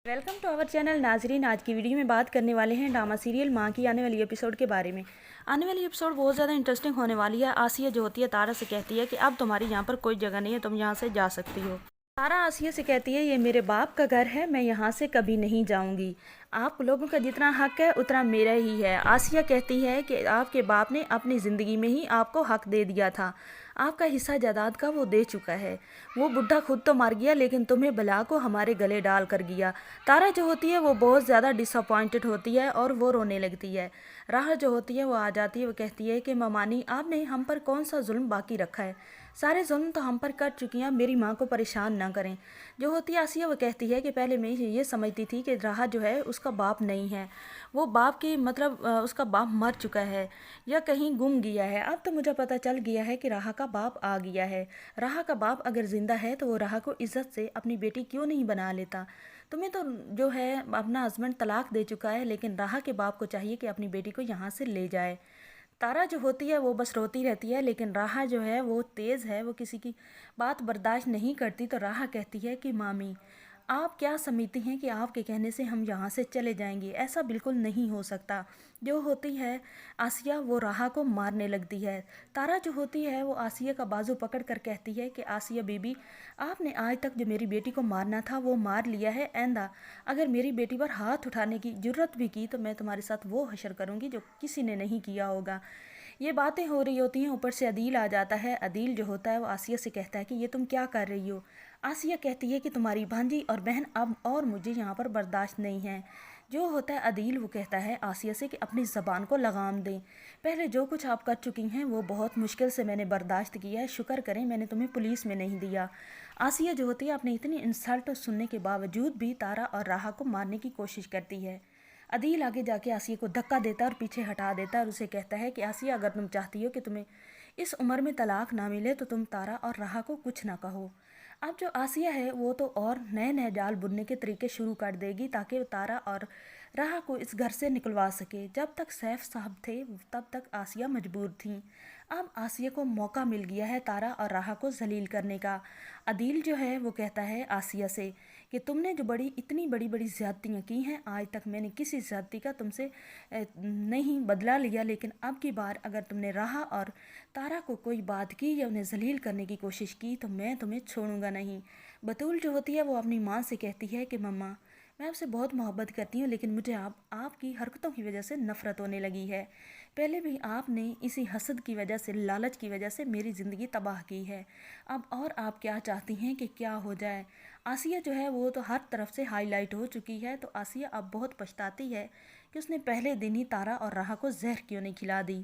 Welcome to our channel नाजरीन। आज की वीडियो में बात करने वाले हैं ड्रामा सीरियल माँ की आने वाली एपिसोड के बारे में। आने वाली एपिसोड बहुत ज़्यादा इंटरेस्टिंग होने वाली है। आसिया जो होती है तारा से कहती है कि अब तुम्हारी यहाँ पर कोई जगह नहीं है, तुम यहाँ से जा सकती हो। तारा आसिया से कहती है ये मेरे बाप का घर है, मैं यहाँ से कभी नहीं जाऊँगी। आप लोगों का जितना हक है उतना मेरा ही है। आसिया कहती है कि आपके बाप ने अपनी ज़िंदगी में ही आपको हक दे दिया था, आपका हिस्सा जायदाद का वो दे चुका है। वो बुढ़ा खुद तो मर गया लेकिन तुम्हें बला को हमारे गले डाल कर गया। तारा जो होती है वो बहुत ज़्यादा डिसअपॉइंटेड होती है और वो रोने लगती है। राह जो होती है वो आ जाती है, वो कहती है कि ममानी आपने हम पर कौन सा जुल्म बाकी रखा है, सारे जुल्म तो हम पर कर चुकी हैं, मेरी माँ को परेशान ना करें। जो होती है आसिया वो कहती है कि पहले मैं ये समझती थी कि राह जो है उसका बाप नहीं है, वो बाप की मतलब उसका बाप मर चुका है या कहीं गुम गया है। अब तो मुझे पता चल गया है कि राह का बाप आ गया है। राह का बाप अगर ज़िंदा है तो वो राह को इज़्ज़त से अपनी बेटी क्यों नहीं बना लेता। तुम्हें तो जो है अपना हस्बैंड तलाक दे चुका है, लेकिन राह के बाप को चाहिए कि अपनी बेटी को यहाँ से ले जाए। तारा जो होती है वो बस रोती रहती है, लेकिन राहा जो है वो तेज़ है, वो किसी की बात बर्दाश्त नहीं करती। तो राहा कहती है कि मामी आप क्या समझती हैं कि आपके कहने से हम यहाँ से चले जाएंगे, ऐसा बिल्कुल नहीं हो सकता। जो होती है आसिया वो राहा को मारने लगती है। तारा जो होती है वो आसिया का बाजू पकड़ कर कहती है कि आसिया बीबी आपने आज तक जो मेरी बेटी को मारना था वो मार लिया है। आइंदा अगर मेरी बेटी पर हाथ उठाने की जरूरत भी की तो मैं तुम्हारे साथ वो हशर करूँगी जो किसी ने नहीं किया होगा। ये बातें हो रही होती हैं, ऊपर से अदील आ जाता है। अदील जो होता है वो आसिया से कहता है कि ये तुम क्या कर रही हो। आसिया कहती है कि तुम्हारी भांजी और बहन अब और मुझे यहाँ पर बर्दाश्त नहीं है। जो होता है अदील वो कहता है आसिया से कि अपनी ज़बान को लगाम दें। पहले जो कुछ आप कर चुकी हैं वो बहुत मुश्किल से मैंने बर्दाश्त किया है, शुक्र करें मैंने तुम्हें पुलिस में नहीं दिया। आसिया जो होती है अपनी इतनी इंसल्ट सुनने के बावजूद भी तारा और राहा को मारने की कोशिश करती है। अदील आगे जाके आसिया को धक्का देता है और पीछे हटा देता है और उसे कहता है कि आसिया अगर तुम चाहती हो कि तुम्हें इस उम्र में तलाक ना मिले तो तुम तारा और राहा को कुछ ना कहो। अब जो आसिया है वो तो और नए नए जाल बुनने के तरीके शुरू कर देगी ताकि वो तारा और राहा को इस घर से निकलवा सके। जब तक सैफ साहब थे तब तक आसिया मजबूर थी। अब आसिया को मौका मिल गया है तारा और राहा को जलील करने का। अदील जो है वो कहता है आसिया से कि तुमने जो इतनी बड़ी बड़ी ज़्यादतियाँ की हैं, आज तक मैंने किसी ज़्यादती का तुमसे नहीं बदला लिया, लेकिन अब की बार अगर तुमने राहा और तारा को कोई बात की या उन्हें जलील करने की कोशिश की तो मैं तुम्हें छोड़ूंगा नहीं। बतूल जो होती है वो अपनी माँ से कहती है कि मम्मा मैं आपसे बहुत मोहब्बत करती हूँ, लेकिन मुझे आपकी हरकतों की वजह से नफ़रत होने लगी है। पहले भी आपने इसी हसद की वजह से, लालच की वजह से मेरी ज़िंदगी तबाह की है। अब और आप क्या चाहती हैं कि क्या हो जाए। आसिया जो है वो तो हर तरफ से हाईलाइट हो चुकी है। तो आसिया अब बहुत पछताती है कि उसने पहले दिन ही तारा और राहा को जहर क्यों नहीं खिला दी।